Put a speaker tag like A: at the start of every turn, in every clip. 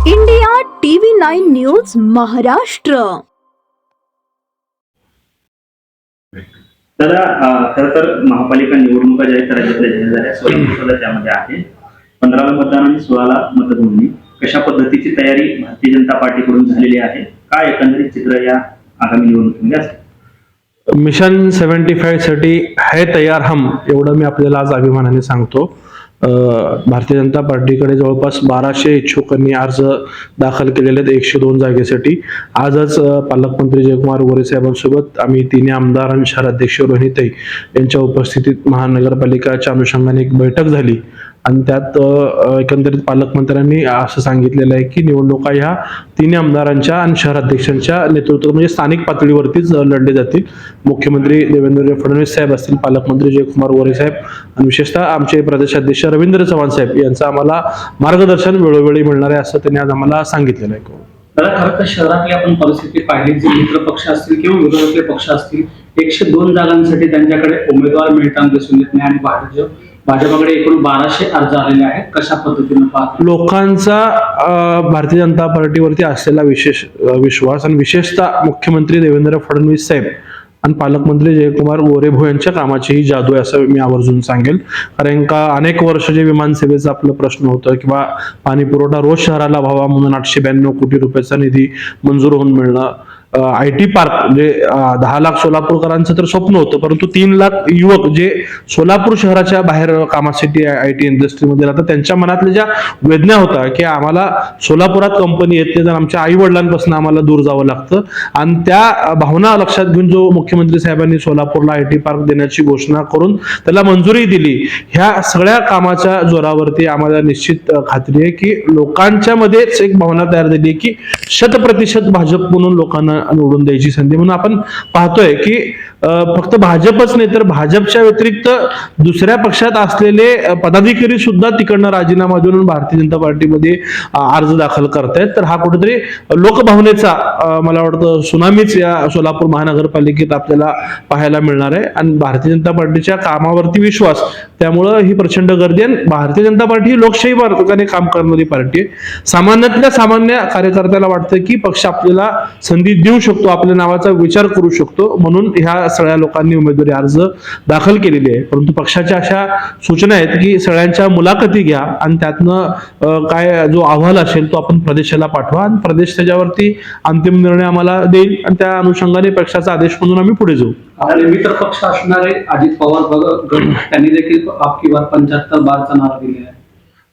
A: India TV9 news Maharashtra.
B: दादा, खरं तर महापालिका निवडणुका ज्या आहेत राज्यातल्या जाहीर झाल्या, सोलापूर त्यामध्ये आहे. 15ला मतदान आणि 16ला मतमोजणी. कशा पद्धतीची तयारी भारतीय जनता पार्टीकडून झालेली आहे, काय एकंदरीत चित्र या आगामी निवडणुकीमध्ये असेल?
C: मिशन 75 साठी है तयार हम, एवढं मी आपल्याला आज अभिमानाने सांगतो. भारतीय जनता पार्टीकडे जवळपास 1200 इच्छुकांनी अर्ज दाखल केलेले आहेत 102 जागेसाठी. आजच पालकमंत्री जयकुमार गोरे साहेबांसोबत आम्ही तिन्ही आमदार आणि शहराध्यक्ष रोहिणीताई यांच्या उपस्थितीत महानगरपालिकाच्या अनुषंगाने एक बैठक झाली आणि त्यात एकंदरीत पालकमंत्र्यांनी असं सांगितलेलं आहे की निवडणुका ह्या तिन्ही आमदारांच्या आणि शहराध्यक्षांच्या नेतृत्वात म्हणजे स्थानिक पातळीवरतीच लढले जातील. मुख्यमंत्री देवेंद्र फडणवीस साहेब असतील, पालकमंत्री जयकुमार गोरे साहेब आणि विशेषतः आमचे प्रदेशाध्यक्ष रवींद्र चव्हाण साहेब यांचं आम्हाला मार्गदर्शन वेळोवेळी मिळणार आहे असं त्यांनी आज आम्हाला सांगितलेलं आहे.
D: दादा, खरं तर शहरातली आपण परिस्थिती पाहिली, जे मित्र पक्ष असतील किंवा विरोधक पक्ष असतील, 102 जागांसाठी त्यांच्याकडे उमेदवार मिळताना दिसून येत नाही आणि भाजपाकडे एकूण 1200 अर्ज आलेले आहेत. कशा पद्धतीने पाहतो?
C: लोकांचा भारतीय जनता पार्टीवरती असलेला विशेष विश्वास आणि विशेषतः मुख्यमंत्री देवेंद्र फडणवीस साहेब आणि पालकमंत्री जयकुमार गोरे भाऊ यांच्या कामाची ही जादू आहे असं मी आवर्जून सांगेल. कारण का अनेक वर्ष जे विमानसेवेचा आपलं प्रश्न होतं किंवा पाणी पुरवठा रोज शहराला व्हावा म्हणून 892 कोटी रुपयाचा निधी मंजूर होऊन मिळणं, IT पार्क म्हणजे 10 लाख सोलापूरकरांचं तर स्वप्न होतं, परंतु 3 लाख युवक जे सोलापूर शहराच्या बाहेर कामासाठी IT इंडस्ट्रीमध्ये राहतात त्यांच्या मनातल्या ज्या वेदना होता की आम्हाला सोलापुरात कंपनी येत नाही तर आमच्या आई वडिलांपासून आम्हाला दूर जावं लागतं, आणि त्या भावना लक्षात घेऊन जो मुख्यमंत्री साहेबांनी सोलापूरला IT पार्क देण्याची घोषणा करून त्याला मंजुरी दिली, ह्या सगळ्या कामाच्या जोरावरती आम्हाला निश्चित खात्री आहे की लोकांच्या मध्येच एक भावना तयार झाली की 100% भाजप म्हणून लोकांना निवडून द्यायची संधी. म्हणून आपण पाहतोय की फक्त भाजपच नाही तर भाजपच्या व्यतिरिक्त दुसऱ्या पक्षात असलेले पदाधिकारी सुद्धा तिकडनं राजीनामा देऊन भारतीय जनता पार्टीमध्ये अर्ज दाखल करतायत. तर हा कुठेतरी लोकभावनेचा मला वाटतं सुनामीच या सोलापूर महानगरपालिकेत आपल्याला पाहायला मिळणार आहे आणि भारतीय जनता पार्टीच्या कामावरती विश्वास, त्यामुळं ही प्रचंड गर्दी. आणि भारतीय जनता पार्टी ही लोकशाही मार्गाने काम करणारी पार्टी आहे. सामान्यातल्या सामान्य कार्यकर्त्याला वाटतं की पक्ष आपल्याला संधी देऊ शकतो, आपल्या नावाचा विचार करू शकतो, म्हणून ह्या सगळ्या लोकांनी उमेदवारी अर्ज दाखल केलेली आहे. परंतु पक्षाच्या अशा सूचना आहेत की सगळ्यांच्या मुलाखती घ्या आणि त्यातनं काय जो अहवाल असेल तो आपण प्रदेशाला पाठवा आणि प्रदेश त्याच्यावरती अंतिम निर्णय आम्हाला देईल आणि त्या अनुषंगाने पक्षाचा आदेश म्हणून आम्ही पुढे जाऊ.
D: आपले मित्र पक्ष असणारे अजित पवार गट त्यांनी देखील आपकी बार 75 बारचा नारा दिलेला आहे.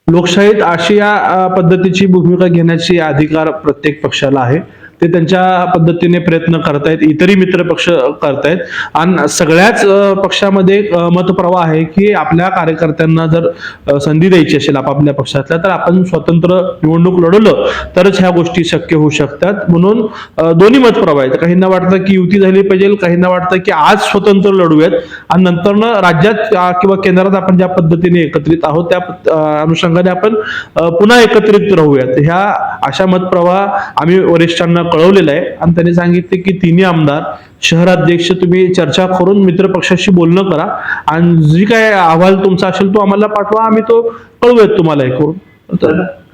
C: लोकशाहीत अशी या पद्धतीची भूमिका घेण्याची अधिकार प्रत्येक पक्षाला आहे. ते त्यांच्या पद्धतीने प्रयत्न करतायत, इतरही मित्र पक्ष करतायत आणि सगळ्याच पक्षामध्ये मतप्रवाह आहे की आपल्या कार्यकर्त्यांना जर संधी द्यायची असेल आपापल्या पक्षातल्या तर आपण स्वतंत्र निवडणूक लढवलं तरच ह्या गोष्टी शक्य होऊ शकतात. म्हणून दोन्ही मतप्रवाह आहेत. काहींना वाटतं की युती झाली पाहिजे, काहींना वाटतं की आज स्वतंत्र लढूयात आणि नंतरनं राज्यात किंवा केंद्रात आपण ज्या पद्धतीने एकत्रित आहोत त्या अनुषंगाने आपण पुन्हा एकत्रित राहूयात. ह्या अशा मतप्रवाह आम्ही वरिष्ठांना कळवलेलं आहे आणि त्यांनी सांगितले की तिन्ही आमदार शहराध्यक्ष तुम्ही चर्चा करून मित्र पक्षाशी बोलणं करा आणि जी काय अहवाल तुमचा असेल तो आम्हाला पाठवा, आम्ही तो कळवूयात तुम्हाला हे करून.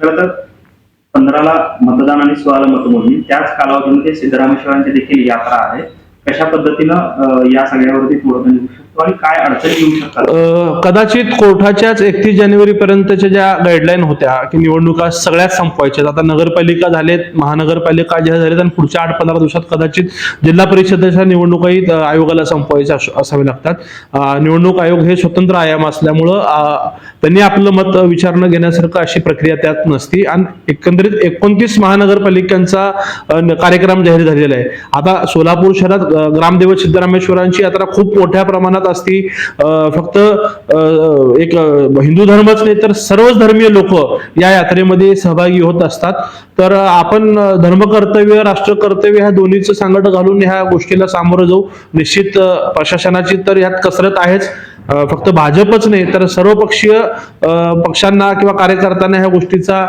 B: खरं तर 15ला मतदान आणि 16ला मतमोजणी, त्याच कालावधीमध्ये सिद्धरामेश्वरांची देखील यात्रा आहे. कशा पद्धतीनं या सगळ्यावरती थोडं येऊ शकतो आणि काय अडचणी येऊ शकतात?
C: कदाचित कोर्टाच्याच 31 जानेवारी पर्यंतच्या ज्या गाईडलाईन होत्या की निवडणुका सगळ्याच संपवायच्या, आता नगरपालिका झालेत, महानगरपालिका ज्या झालेत आणि पुढच्या 8-15 दिवसात कदाचित जिल्हा परिषदेच्या निवडणुकाही आयोगाला संपवायच्या असावे लागतात. निवडणूक आयोग हे स्वतंत्र आयाम असल्यामुळं त्यांनी आपलं मत विचारणं घेण्यासारखं अशी प्रक्रिया त्यात नसती आणि एकंदरीत 29 महानगरपालिकांचा कार्यक्रम जाहीर झालेला आहे. आता सोलापूर शहरात ग्रामदैवत सिद्धरामेश्वरांची यात्रा खूप मोठ्या प्रमाणात असती. फक्त एक हिंदू धर्मच नाही तर सर्वच धर्मीय लोक या यात्रेमध्ये सहभागी होत असतात. तर आपण धर्मकर्तव्य राष्ट्रकर्तव्य ह्या दोन्हीचं सांगड घालून ह्या गोष्टीला सामोरं जाऊ. निश्चित प्रशासनाची तर यात कसरत आहेच फक्त भाजपच नाही तर सर्व पक्षीय पक्षांना किंवा कार्यकर्त्यांना ह्या गोष्टीचा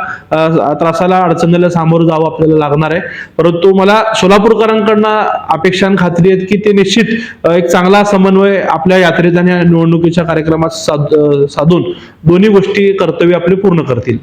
C: त्रासाला अडचणीला सामोरं जावं आपल्याला लागणार आहे. परंतु मला सोलापूरकरांकडनं अपेक्षा आणि खात्री आहेत की ते निश्चित एक चांगला समन्वय आपल्या यात्रेत आणि निवडणुकीच्या कार्यक्रमात साधून दोन्ही गोष्टी कर्तव्य आपले पूर्ण करतील.